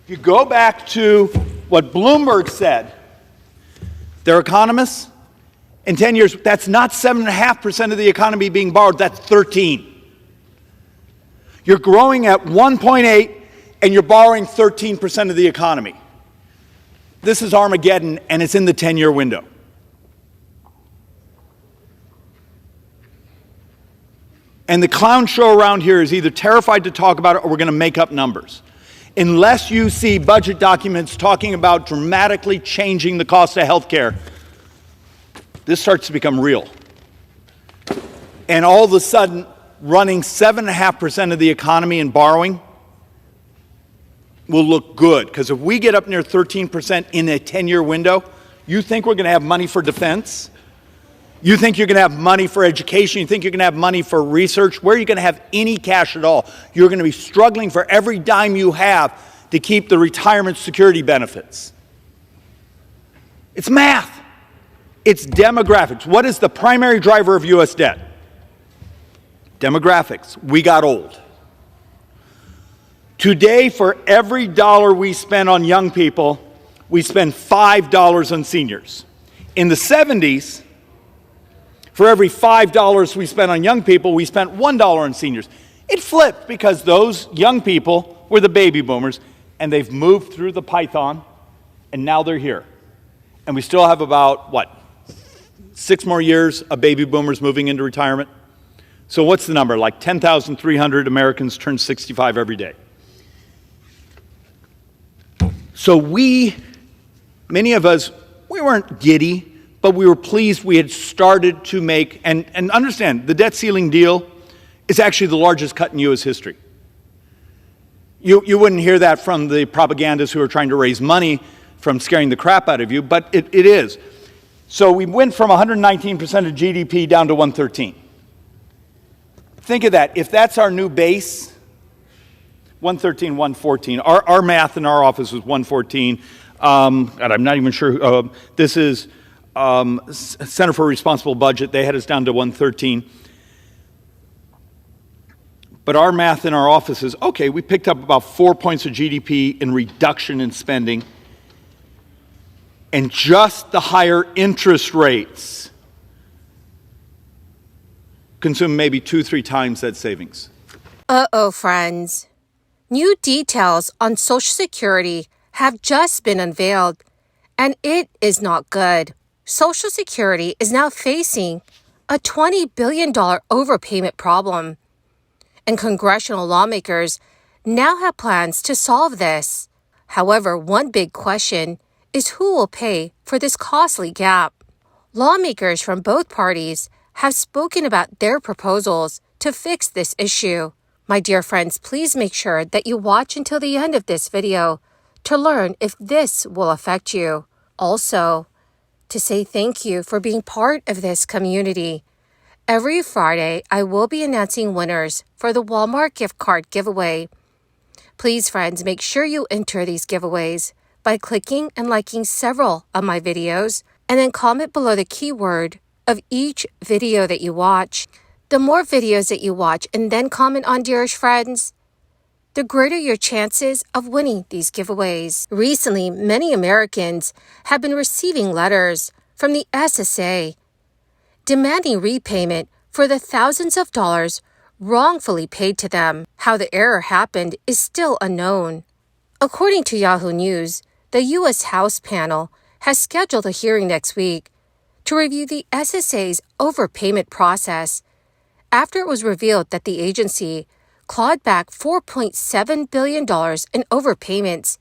If you go back to what Bloomberg said, their economists, in 10 years, that's not 7.5% of the economy being borrowed, that's 13. You're growing at 1.8 and you're borrowing 13% of the economy. This is Armageddon, and it's in the 10-year window. And the clown show around here is either terrified to talk about it or we're going to make up numbers. Unless you see budget documents talking about dramatically changing the cost of health care, this starts to become real. And all of a sudden, running 7.5% of the economy and borrowing will look good. Because if we get up near 13% in a 10-year window, you think we're going to have money for defense? You think you're going to have money for education? You think you're going to have money for research? Where are you going to have any cash at all? You're going to be struggling for every dime you have to keep the retirement security benefits. It's math. It's demographics. What is the primary driver of U.S. debt? Demographics. We got old. Today, for every dollar we spend on young people, we spend $5 on seniors. In the 70s, for every $5 we spent on young people, we spent $1 on seniors. It flipped because those young people were the baby boomers, and they've moved through the python, and now they're here. And we still have about, 6 more years of baby boomers moving into retirement? So what's the number? Like 10,300 Americans turn 65 every day. So many of us, we weren't giddy, but we were pleased we had started to make, and understand, the debt ceiling deal is actually the largest cut in U.S. history. You wouldn't hear that from the propagandists who are trying to raise money from scaring the crap out of you, but it is. So we went from 119% of GDP down to 113. Think of that. If that's our new base, 113, 114. Our math in our office was 114. And I'm not even sure. This is Center for Responsible Budget. They had us down to 113. But our math in our office is, okay, we picked up about 4 points of GDP in reduction in spending. And just the higher interest rates consume maybe 2-3 times that savings. Uh-oh, friends. New details on Social Security have just been unveiled, and it is not good. Social Security is now facing a $20 billion overpayment problem, and congressional lawmakers now have plans to solve this. However, one big question is who will pay for this costly gap. Lawmakers from both parties have spoken about their proposals to fix this issue. My dear friends, please make sure that you watch until the end of this video to learn if this will affect you. Also, to say thank you for being part of this community. Every Friday, I will be announcing winners for the Walmart gift card giveaway. Please, friends, make sure you enter these giveaways by clicking and liking several of my videos, and then comment below the keyword of each video that you watch. The more videos that you watch and then comment on, dearest friends, the greater your chances of winning these giveaways. Recently, many Americans have been receiving letters from the SSI demanding repayment for the thousands of dollars wrongfully paid to them. How the error happened is still unknown. According to Yahoo News, the U.S. House panel has scheduled a hearing next week to review the SSA's overpayment process after it was revealed that the agency clawed back $4.7 billion in overpayments,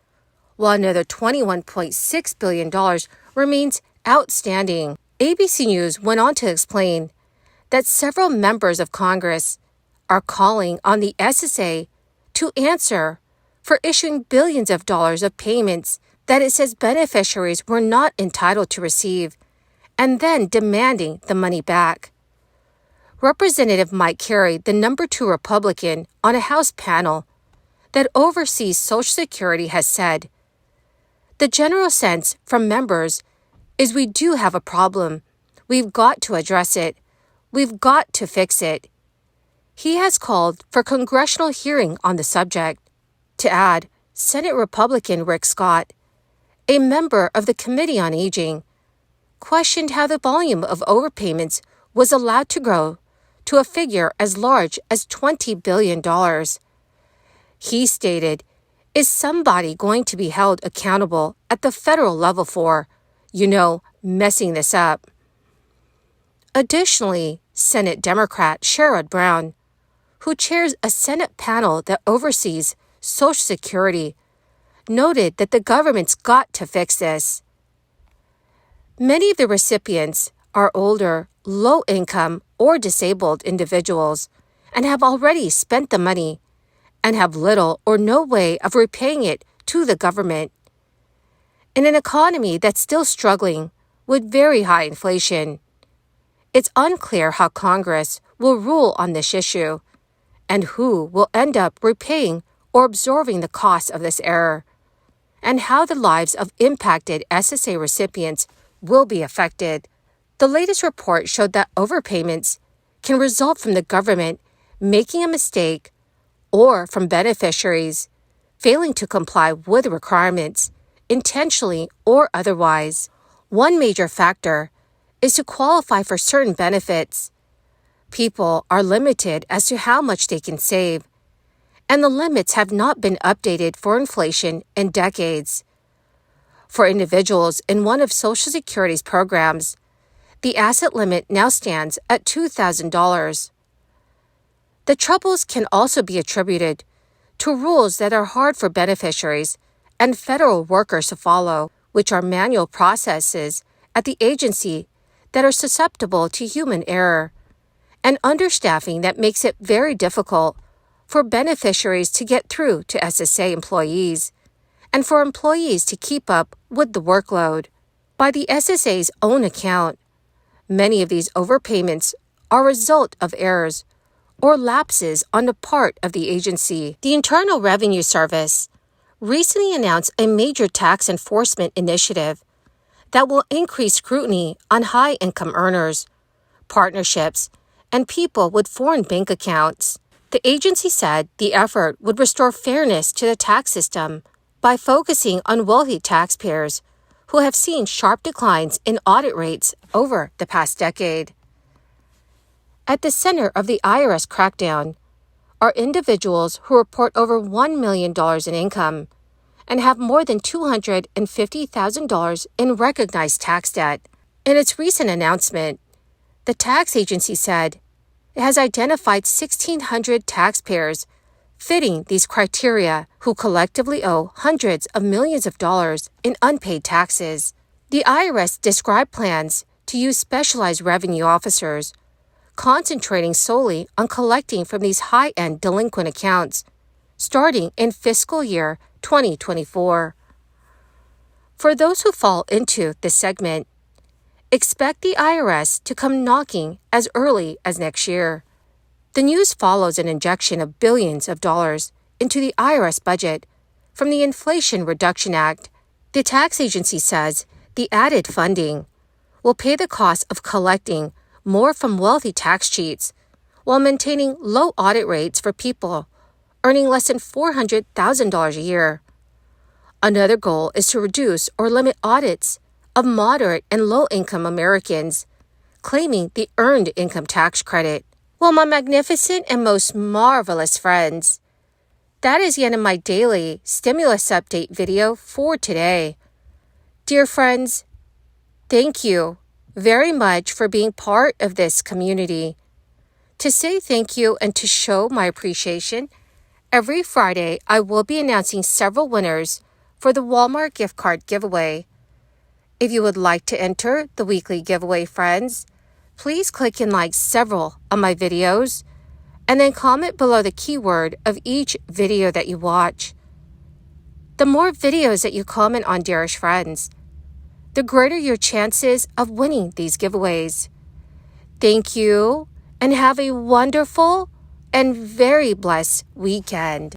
while another $21.6 billion remains outstanding. ABC News went on to explain that several members of Congress are calling on the SSA to answer for issuing billions of dollars of payments that it says beneficiaries were not entitled to receive, and then demanding the money back. Representative Mike Carey, the number 2 Republican on a House panel that oversees Social Security, has said, "The general sense from members is we do have a problem. We've got to address it. We've got to fix it." He has called for congressional hearing on the subject. To add, Senate Republican Rick Scott, a member of the Committee on Aging, questioned how the volume of overpayments was allowed to grow to a figure as large as $20 billion. He stated, "Is somebody going to be held accountable at the federal level for, messing this up?" Additionally, Senate Democrat Sherrod Brown, who chairs a Senate panel that oversees Social Security, noted that the government's got to fix this. Many of the recipients are older, low-income, or disabled individuals and have already spent the money and have little or no way of repaying it to the government. In an economy that's still struggling with very high inflation, it's unclear how Congress will rule on this issue and who will end up repaying or absorbing the cost of this error, and how the lives of impacted SSA recipients will be affected. The latest report showed that overpayments can result from the government making a mistake or from beneficiaries failing to comply with requirements, intentionally or otherwise. One major factor is to qualify for certain benefits. People are limited as to how much they can save, and the limits have not been updated for inflation in decades. For individuals in one of Social Security's programs, the asset limit now stands at $2,000. The troubles can also be attributed to rules that are hard for beneficiaries and federal workers to follow, which are manual processes at the agency that are susceptible to human error, and understaffing that makes it very difficult for beneficiaries to get through to SSA employees, and for employees to keep up with the workload. By the SSA's own account, many of these overpayments are a result of errors or lapses on the part of the agency. The Internal Revenue Service recently announced a major tax enforcement initiative that will increase scrutiny on high-income earners, partnerships, and people with foreign bank accounts. The agency said the effort would restore fairness to the tax system by focusing on wealthy taxpayers who have seen sharp declines in audit rates over the past decade. At the center of the IRS crackdown are individuals who report over $1 million in income and have more than $250,000 in recognized tax debt. In its recent announcement, the tax agency said it has identified 1,600 taxpayers fitting these criteria who collectively owe hundreds of millions of dollars in unpaid taxes. The IRS described plans to use specialized revenue officers, concentrating solely on collecting from these high-end delinquent accounts, starting in fiscal year 2024. For those who fall into this segment, expect the IRS to come knocking as early as next year. The news follows an injection of billions of dollars into the IRS budget from the Inflation Reduction Act. The tax agency says the added funding will pay the cost of collecting more from wealthy tax cheats while maintaining low audit rates for people earning less than $400,000 a year. Another goal is to reduce or limit audits of moderate and low-income Americans claiming the Earned Income Tax Credit. Well, my magnificent and most marvelous friends, that is the end of my daily stimulus update video for today. Dear friends, thank you very much for being part of this community. To say thank you and to show my appreciation, every Friday I will be announcing several winners for the Walmart gift card giveaway. If you would like to enter the weekly giveaway, friends, please click and like several of my videos and then comment below the keyword of each video that you watch. The more videos that you comment on, dearest friends, the greater your chances of winning these giveaways. Thank you and have a wonderful and very blessed weekend.